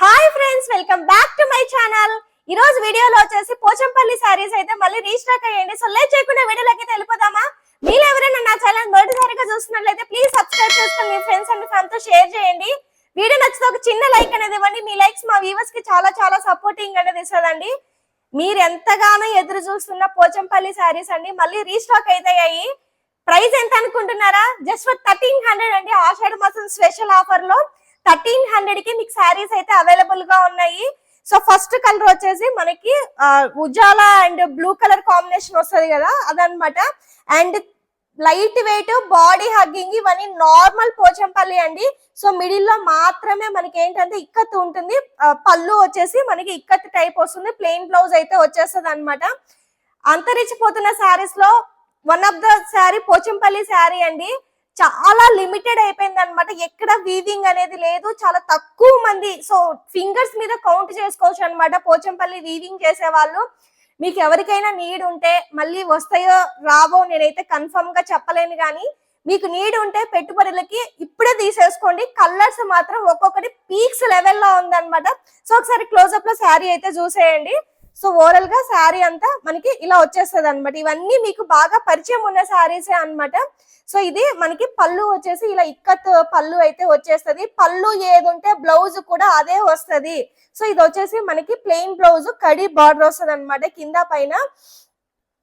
Hi friends, welcome back to my channel. ఈ రోజు వీడియోలో వచ్చేసి పోచంపల్లి సారీస్ అయితే మళ్ళీ రీస్టాక్ అయ్యండి. సో లేట్ చేయకుండా వీడియోలోకి వెళ్ళిపోదామా. మీరు ఎవరైనా నా ఛానల్ మొదటిసారిగా చూస్తున్నట్లయితే ప్లీజ్ సబ్స్క్రైబ్ చేసుకొని మీ ఫ్రెండ్స్ అండ్ ఫ్యామిలీ తో షేర్ చేయండి. వీడియో నచ్చితే ఒక చిన్న లైక్ అనేది ఇవ్వండి. మీ లైక్స్ మా వ్యూవర్స్ కి చాలా చాలా సపోర్టింగ్ అనేది ఇస్తుందండి. మీరు ఎంతగానో ఎదురు చూస్తున్న పోచంపల్లి సారీస్ అండి మళ్ళీ రీస్టాక్ అయితే ప్రైస్ ఎంత అనుకుంటున్నారా? జస్ట్ ఫర్ 1300 అండి. ఆషాఢ మాసం స్పెషల్ ఆఫర్ లో 1300 కి మీకు సారీస్ అయితే అవైలబుల్ గా ఉన్నాయి. సో ఫస్ట్ కలర్ వచ్చేసి మనకి Ujala and blue colour combination వస్తుంది కదా, అదనమాట. And light weight, body hugging, ఇవన్నీ నార్మల్ పోచంపల్లి అండి. సో మిడిల్ లో మాత్రమే మనకి ఏంటంటే ఇక్కత్ ఉంటుంది. పళ్ళు వచ్చేసి మనకి ఇక్కత్ టైప్ వస్తుంది. ప్లెయిన్ బ్లౌజ్ అయితే వచ్చేస్తుంది అనమాట. అంతరించిపోతున్న శారీస్ లో one of the sari Pochampalli sari అండి. చాలా లిమిటెడ్ అయిపోయింది అనమాట. ఎక్కడ వీవింగ్ అనేది లేదు, చాలా తక్కువ మంది. సో ఫింగర్స్ మీద కౌంట్ చేసుకోవచ్చు అనమాట పోచంపల్లి వీవింగ్ చేసే వాళ్ళు. మీకు ఎవరికైనా నీడ్ ఉంటే, మళ్ళీ వస్తాయో రావో నేనైతే కన్ఫర్మ్ గా చెప్పలేను, కానీ మీకు నీడ్ ఉంటే పెట్టుబడులకి ఇప్పుడే తీసేసుకోండి. కలర్స్ మాత్రం ఒక్కొక్కటి పీక్స్ లెవెల్లో ఉందన్నమాట. సో ఒకసారి క్లోజ్అప్ లో శారీ అయితే చూసేయండి. సో ఓవరాల్ గా శారీ అంతా మనకి ఇలా వచ్చేస్తుంది అనమాట. ఇవన్నీ మీకు బాగా పరిచయం ఉన్న శారీసే అనమాట. సో ఇది మనకి పళ్ళు వచ్చేసి ఇలా ఇక్కత్ పళ్ళు అయితే వచ్చేస్తుంది. పళ్ళు ఏది ఉంటే బ్లౌజ్ కూడా అదే వస్తుంది. సో ఇది వచ్చేసి మనకి ప్లెయిన్ బ్లౌజ్, కడి బార్డర్ వస్తుంది అనమాట కింద పైన.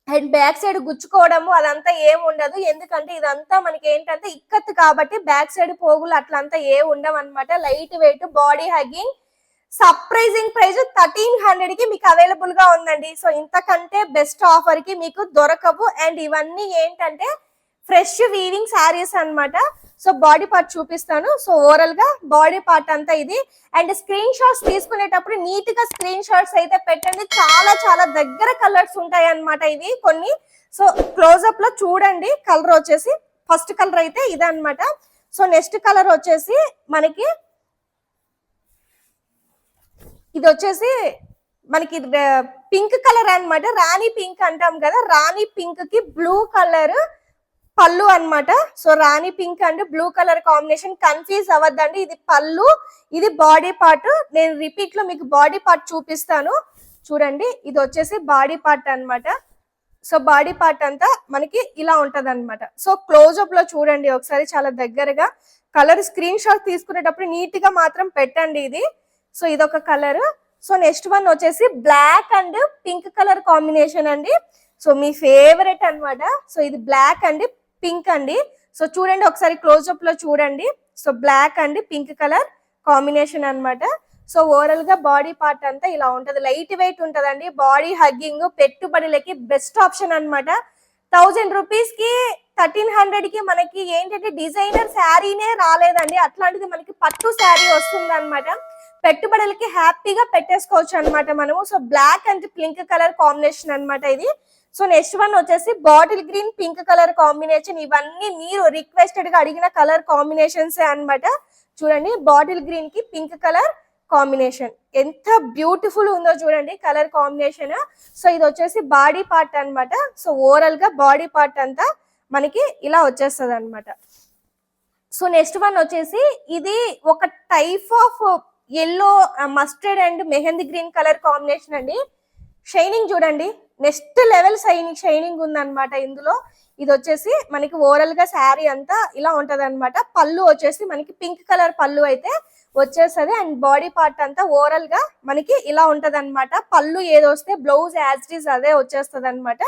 అండ్ బ్యాక్ సైడ్ గుచ్చుకోవడము అదంతా ఏం ఉండదు, ఎందుకంటే ఇదంతా మనకి ఏంటంటే ఇక్కత్ కాబట్టి బ్యాక్ సైడ్ పోగులు అట్లంతా ఏ ఉండవు అనమాట. Light weight, body hugging. Surprising price 1300 కి మీకు అవైలబుల్ గా ఉందండి. సో ఇంతకంటే బెస్ట్ ఆఫర్ కి మీకు దొరకవు. అండ్ ఇవన్నీ ఏంటంటే ఫ్రెష్ వీవింగ్ శారీస్ అన్నమాట. సో బాడీ పార్ట్ చూపిస్తాను. సో ఓవరాల్ గా బాడీ పార్ట్ అంతా ఇది. అండ్ స్క్రీన్ షాట్స్ తీసుకునేటప్పుడు నీట్ గా స్క్రీన్ షాట్స్ అయితే పెట్టండి. చాలా చాలా దగ్గర కలర్స్ ఉంటాయి అన్నమాట ఇవి కొన్ని. సో క్లోజ్అప్ లో చూడండి. కలర్ వచ్చేసి ఫస్ట్ కలర్ అయితే ఇదన్నమాట. సో నెక్స్ట్ కలర్ వచ్చేసి మనకి ఇది వచ్చేసి మనకి పింక్ కలర్ అన్నమాట. రాణి పింక్ అంటాం కదా, రాణి పింక్ కి బ్లూ కలర్ పళ్ళు అన్నమాట. సో రాణి pink and blue colour combination, confuse అవ్వద్దండి. ఇది పళ్ళు, ఇది బాడీ పార్ట్. నేను రిపీట్ లో మీకు బాడీ పార్ట్ చూపిస్తాను చూడండి. ఇది వచ్చేసి బాడీ పార్ట్ అన్నమాట. సో బాడీ పార్ట్ అంతా మనకి ఇలా ఉంటది అనమాట. సో క్లోజ్అప్ లో చూడండి ఒకసారి చాలా దగ్గరగా. కలర్ స్క్రీన్ షాట్ తీసుకునేటప్పుడు నీట్ గా మాత్రం పెట్టండి ఇది. సో ఇదొక కలర్. సో నెక్స్ట్ వన్ వచ్చేసి black and pink colour combination అండి. సో మీ ఫేవరెట్ అన్నమాట. సో ఇది బ్లాక్ అండ్ పింక్ అండి. సో చూడండి ఒకసారి క్లోజ్అప్ లో చూడండి. So black and pink colour combination అన్నమాట. సో ఓవరాల్ గా బాడీ పార్ట్ అంతా ఇలా ఉంటది. లైట్ వెయిట్ ఉంటదండి. బాడీ హగ్గింగ్, పెట్టుబడులకి బెస్ట్ ఆప్షన్ అన్నమాట. 1000 రూపీస్ కి 1300 కి మనకి ఏంటంటే డిజైనర్ శారీనే రాలేదండి. అట్లాంటిది మనకి పట్టు శారీ వస్తుంది అనమాట. పెట్టుబడులకి హ్యాపీగా పెట్టేసుకోవచ్చు అనమాట మనము. So black and pink colour combination అనమాట ఇది. సో నెక్స్ట్ వన్ వచ్చేసి bottle green pink colour combination. ఇవన్నీ మీరు రిక్వెస్టెడ్ గా అడిగిన కలర్ కాంబినేషన్స్ అన్నమాట. చూడండి బాటిల్ గ్రీన్ కి పింక్ కలర్ కాంబినేషన్ ఎంత బ్యూటిఫుల్ ఉందో చూడండి కలర్ కాంబినేషన్. సో ఇది వచ్చేసి బాడీ పార్ట్ అన్నమాట. సో ఓవరాల్ గా బాడీ పార్ట్ అంతా మనకి ఇలా వచ్చేస్తుంది అనమాట. సో నెక్స్ట్ వన్ వచ్చేసి ఇది ఒక type of yellow, mustard and mehndi green colour combination అండి. షైనింగ్ చూడండి, నెక్స్ట్ లెవెల్ షైనింగ్ ఉందన్నమాట ఇందులో. ఇది వచ్చేసి మనకి ఓవరాల్ గా శారీ అంతా ఇలా ఉంటది అనమాట. పళ్ళు వచ్చేసి మనకి పింక్ కలర్ పళ్ళు అయితే వచ్చేస్తుంది. అండ్ బాడీ పార్ట్ అంతా ఓవరాల్ గా మనకి ఇలా ఉంటది అనమాట. పళ్ళు ఏదో వస్తే బ్లౌజ్ యాజ్ ఇట్ ఈస్ అదే వచ్చేస్తుంది అనమాట.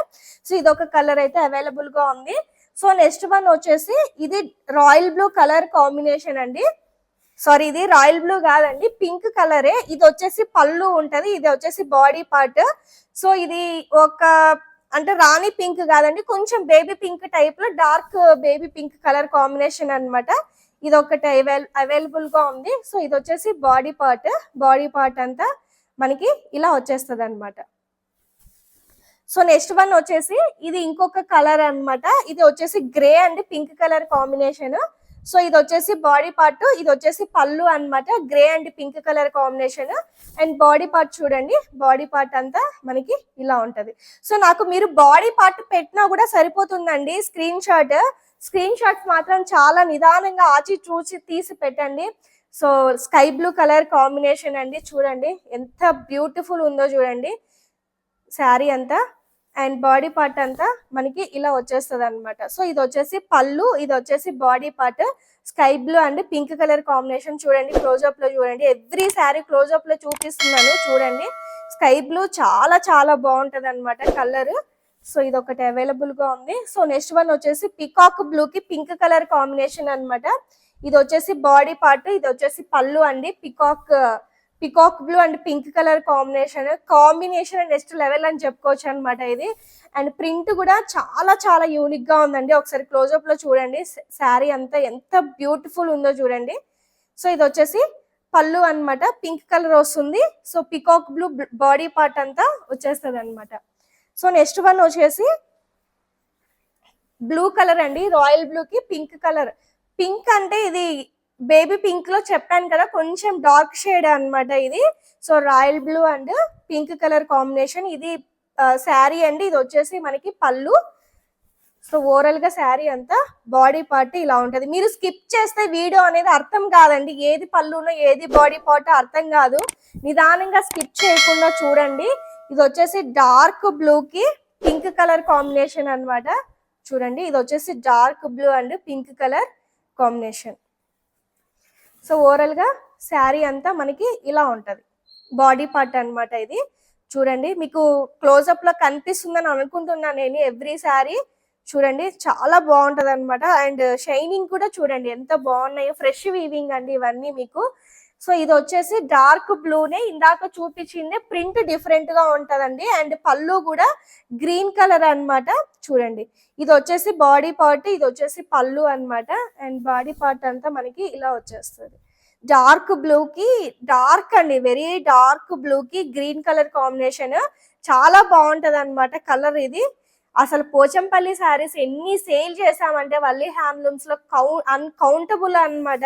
సో ఇదొక కలర్ అయితే అవైలబుల్ గా ఉంది. సో నెక్స్ట్ వన్ వచ్చేసి ఇది రాయల్ బ్లూ కలర్ కాంబినేషన్ అండి. సారీ, ఇది రాయల్ బ్లూ కాదండి, పింక్ కలరే. ఇది వచ్చేసి పళ్ళు ఉంటది, ఇది వచ్చేసి బాడీ పార్ట్. సో ఇది ఒక అంటే రాణి పింక్ కాదండి, కొంచెం బేబీ పింక్ టైప్ లో dark baby pink colour combination అన్నమాట. ఇది ఒకటి అవైలబుల్ గా ఉంది. సో ఇది వచ్చేసి బాడీ పార్ట్. బాడీ పార్ట్ అంతా మనకి ఇలా వచ్చేస్తుంది అనమాట. సో నెక్స్ట్ వన్ వచ్చేసి ఇది ఇంకొక కలర్ అన్నమాట. ఇది వచ్చేసి grey and pink colour combination. So ఇది వచ్చేసి బాడీ పార్ట్, ఇది వచ్చేసి పళ్ళు అన్నమాట. Grey and pink colour combination. And body part చూడండి, బాడీ పార్ట్ అంతా మనకి ఇలా ఉంటది. సో నాకు మీరు బాడీ పార్ట్ పెట్టినా కూడా సరిపోతుందండి. స్క్రీన్ షాట్స్ మాత్రం చాలా నిదానంగా ఆచి చూసి తీసి పెట్టండి. So sky blue colour combination అండి, చూడండి ఎంత బ్యూటిఫుల్ ఉందో చూడండి శారీ అంతా. అండ్ బాడీ పార్ట్ అంతా మనకి ఇలా వచ్చేస్తుంది అనమాట. సో ఇది వచ్చేసి పళ్ళు, ఇది వచ్చేసి body part. Sky blue and pink colour combination చూడండి, క్లోజ్అప్ లో చూడండి. ఎవ్రీ శారీ క్లోజ్అప్ లో చూపిస్తున్నాను చూడండి. స్కై బ్లూ చాలా చాలా బాగుంటది అనమాట కలర్. సో ఇది ఒకటి అవైలబుల్ గా ఉంది. సో నెక్స్ట్ వన్ వచ్చేసి పికాక్ బ్లూ కి పింక్ కలర్ కాంబినేషన్ అనమాట. ఇది వచ్చేసి బాడీ పార్ట్, ఇది వచ్చేసి పళ్ళు అండి. Peacock blue and pink colour combination next level అని చెప్పుకోవచ్చు అనమాట ఇది. అండ్ ప్రింట్ కూడా చాలా చాలా యూనిక్ గా ఉందండి. ఒకసారి క్లోజ్అప్ లో చూడండి శారీ అంతా ఎంత బ్యూటిఫుల్ ఉందో చూడండి. సో ఇది వచ్చేసి పళ్ళు అన్నమాట, పింక్ కలర్ వస్తుంది. So peacock blue body part అంతా వచ్చేస్తుంది అనమాట. సో నెక్స్ట్ వన్ వచ్చేసి బ్లూ కలర్ అండి, రాయల్ బ్లూ కి పింక్ కలర్. పింక్ అంటే ఇది బేబీ పింక్ లో చెప్పాను కదా, కొంచెం డార్క్ షేడ్ అన్నమాట ఇది. So royal blue and pink colour combination. ఇది శారీ అండి, ఇది వచ్చేసి మనకి పళ్ళు. సో ఓవరాల్ గా శారీ అంతా బాడీ పార్ట్ ఇలా ఉంటది. మీరు స్కిప్ చేస్తే వీడియో అనేది అర్థం కాదండి, ఏది పళ్ళునో ఏది బాడీ పార్ట్ అర్థం కాదు. నిదానంగా స్కిప్ చేయకుండా చూడండి. ఇది వచ్చేసి డార్క్ బ్లూ కి పింక్ కలర్ కాంబినేషన్ అన్నమాట. చూడండి ఇది వచ్చేసి dark blue and pink colour combination. So overall గా శారీ అంతా మనకి ఇలా ఉంటది, బాడీ పార్ట్ అన్నమాట ఇది. చూడండి మీకు క్లోజ్అప్ లో కనిపిస్తుందని అనుకుంటున్నాను నేను. ఎవ్రీ శారీ చూడండి చాలా బాగుంటది అనమాట. అండ్ షైనింగ్ కూడా చూడండి ఎంత బాగున్నాయో, ఫ్రెష్ వీవింగ్ అండి ఇవన్నీ మీకు. సో ఇది వచ్చేసి డార్క్ బ్లూనే, ఇందాక చూపించింది ప్రింట్ డిఫరెంట్ గా ఉంటదండి. అండ్ పళ్ళు కూడా గ్రీన్ కలర్ అన్నమాట. చూడండి ఇది వచ్చేసి బాడీ పార్ట్, ఇది వచ్చేసి పళ్ళు అన్నమాట. అండ్ బాడీ పార్ట్ అంతా మనకి ఇలా వచ్చేస్తుంది. డార్క్ బ్లూ కి డార్క్ అండి, వెరీ డార్క్ బ్లూ కి గ్రీన్ కలర్ కాంబినేషన్ చాలా బాగుంటది అనమాట కలర్ ఇది. అసలు పోచంపల్లి శారీస్ ఎన్ని సేల్ చేసామంటే వల్లి హ్యాండ్లూమ్స్ లో అన్కౌంటబుల్ అన్నమాట.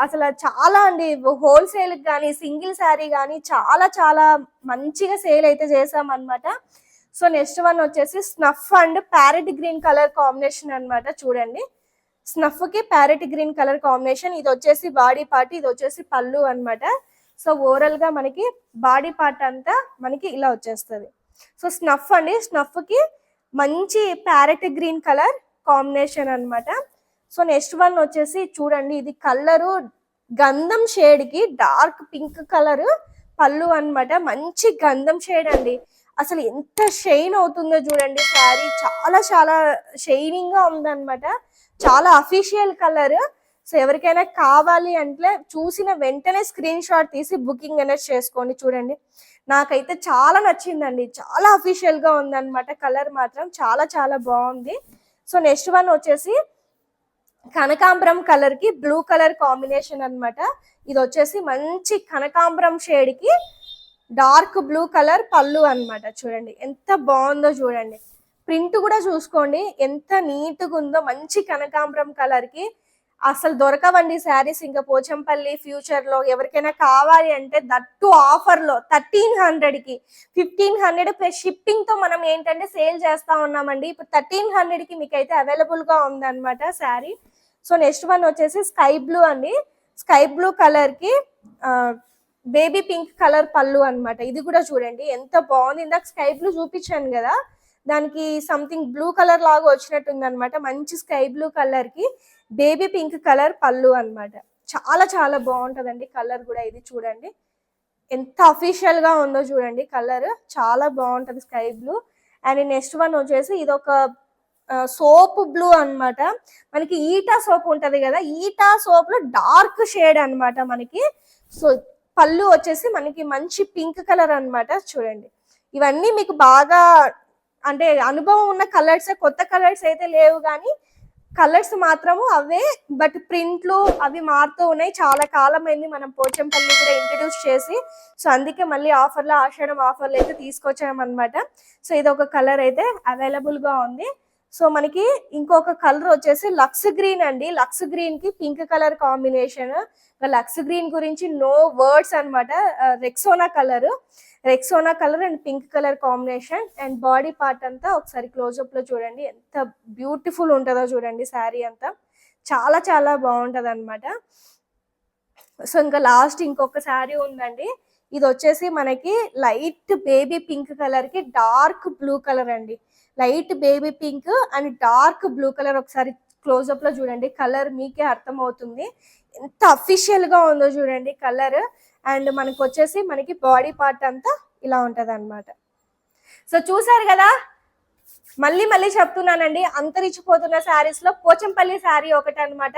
అసలు చాలా అండి, హోల్సేల్ కానీ సింగిల్ శారీ కానీ చాలా చాలా మంచిగా సేల్ అయితే చేసాం అనమాట. సో నెక్స్ట్ వన్ వచ్చేసి snuff and parrot green colour combination అన్నమాట. చూడండి స్నఫ్ కి ప్యారెట్ గ్రీన్ కలర్ కాంబినేషన్. ఇది వచ్చేసి బాడీ పార్ట్, ఇది వచ్చేసి పళ్ళు అన్నమాట. సో ఓవరాల్ గా మనకి బాడీ పార్ట్ అంతా మనకి ఇలా వచ్చేస్తుంది. సో స్నఫ్ అండి, స్నఫ్ కి మంచి ప్యారెట్ గ్రీన్ కలర్ కాంబినేషన్ అన్నమాట. సో నెక్స్ట్ వన్ వచ్చేసి చూడండి, ఇది కలరు గంధం షేడ్ కి డార్క్ పింక్ కలర్ పళ్ళు అన్నమాట. మంచి గంధం షేడ్ అండి, అసలు ఎంత షైన్ అవుతుందో చూడండి శారీ. చాలా చాలా షైనింగ్ గా ఉందన్నమాట, చాలా అఫీషియల్ కలర్. సో ఎవరికైనా కావాలి అంటే చూసిన వెంటనే స్క్రీన్ షాట్ తీసి బుకింగ్ అనేది చేసుకోండి. చూడండి నాకైతే చాలా నచ్చిందండి, చాలా అఫీషియల్ గా ఉందన్నమాట. కలర్ మాత్రం చాలా చాలా బాగుంది. సో నెక్స్ట్ వన్ వచ్చేసి కనకాంబరం కలర్ కి బ్లూ కలర్ కాంబినేషన్ అన్నమాట. ఇది వచ్చేసి మంచి కనకాంబరం షేడ్ కి డార్క్ బ్లూ కలర్ పళ్ళు అన్నమాట. చూడండి ఎంత బాగుందో చూడండి, ప్రింట్ కూడా చూసుకోండి ఎంత నీట్ గా ఉందో. మంచి కనకాంబరం కలర్ కి అసలు దొరకవండి శారీస్ ఇంకా పోచంపల్లి ఫ్యూచర్ లో. ఎవరికైనా కావాలి అంటే దట్టు ఆఫర్ లో 1300 కి 1500 ప్లస్ షిప్పింగ్ తో మనం ఏంటంటే సేల్ చేస్తా ఉన్నామండి. ఇప్పుడు 1300 కి మీకు అయితే అవైలబుల్ గా ఉందన్నమాట శారీ. సో నెక్స్ట్ వన్ వచ్చేసి స్కై బ్లూ అండి, స్కై బ్లూ కలర్ కి బేబీ పింక్ కలర్ పళ్ళు అన్నమాట. ఇది కూడా చూడండి ఎంత బాగుంది. ఇందాక స్కై బ్లూ చూపించాను కదా, దానికి సంథింగ్ బ్లూ కలర్ లాగా వచ్చినట్టుంది అనమాట. మంచి స్కై బ్లూ కలర్ కి బేబీ పింక్ కలర్ పళ్ళు అన్నమాట. చాలా చాలా బాగుంటదండి కలర్ కూడా. ఇది చూడండి ఎంత అఫీషియల్ గా ఉందో చూడండి, కలర్ చాలా బాగుంటది sky blue. And next one వచ్చేసి ఇది ఒక సోప్ బ్లూ అన్నమాట. మనకి ఈటా సోప్ ఉంటది కదా, ఈటా సోప్ లో డార్క్ షేడ్ అన్నమాట మనకి. సో పళ్ళు వచ్చేసి మనకి మంచి పింక్ కలర్ అన్నమాట. చూడండి ఇవన్నీ మీకు బాగా అంటే అనుభవం ఉన్న కలర్స్, కొత్త కలర్స్ అయితే లేవు కానీ కలర్స్ మాత్రము అవే, బట్ ప్రింట్లు అవి మారుతూ ఉన్నాయి. చాలా కాలం అయింది మనం పోచంపల్లి కూడా ఇంట్రడ్యూస్ చేసి. సో అందుకే మళ్ళీ ఆఫర్లో ఆషాఢం ఆఫర్లు అయితే తీసుకొచ్చామన్నమాట. సో ఇది ఒక కలర్ అయితే అవైలబుల్ గా ఉంది. సో మనకి ఇంకొక కలర్ వచ్చేసి లక్స్ గ్రీన్ అండి, లక్స్ గ్రీన్ కి pink colour combination. Lux green గురించి నో వర్డ్స్ అన్నమాట. Rexona colour and pink colour combination. And body part అంతా ఒకసారి క్లోజ్అప్ లో చూడండి ఎంత బ్యూటిఫుల్ ఉంటుందో చూడండి శారీ అంతా. చాలా చాలా బాగుంటది అనమాట. సో ఇంకా లాస్ట్ ఇంకొక శారీ ఉందండి. ఇది వచ్చేసి మనకి లైట్ బేబీ పింక్ కలర్ కి డార్క్ బ్లూ కలర్ అండి. Light baby pink and dark blue colour. ఒకసారి క్లోజ్అప్ లో చూడండి, కలర్ మీకే అర్థం అవుతుంది ఎంత అఫీషియల్ గా ఉందో చూడండి కలర్. అండ్ మనకి వచ్చేసి మనకి బాడీ పార్ట్ అంతా ఇలా ఉంటది అనమాట. సో చూసారు కదా, మళ్ళీ మళ్ళీ చెప్తున్నానండి, అంతరించిపోతున్న శారీస్ లో పోచంపల్లి శారీ ఒకటి అనమాట.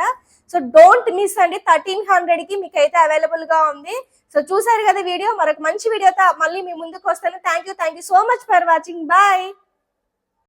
సో డోంట్ మిస్ అండి, 1300 కి మీకు అయితే అవైలబుల్ గా ఉంది. సో చూసారు కదా వీడియో, మరొక మంచి వీడియోతో మళ్ళీ మీ ముందుకు వస్తాను. Thank you so much for watching. Bye.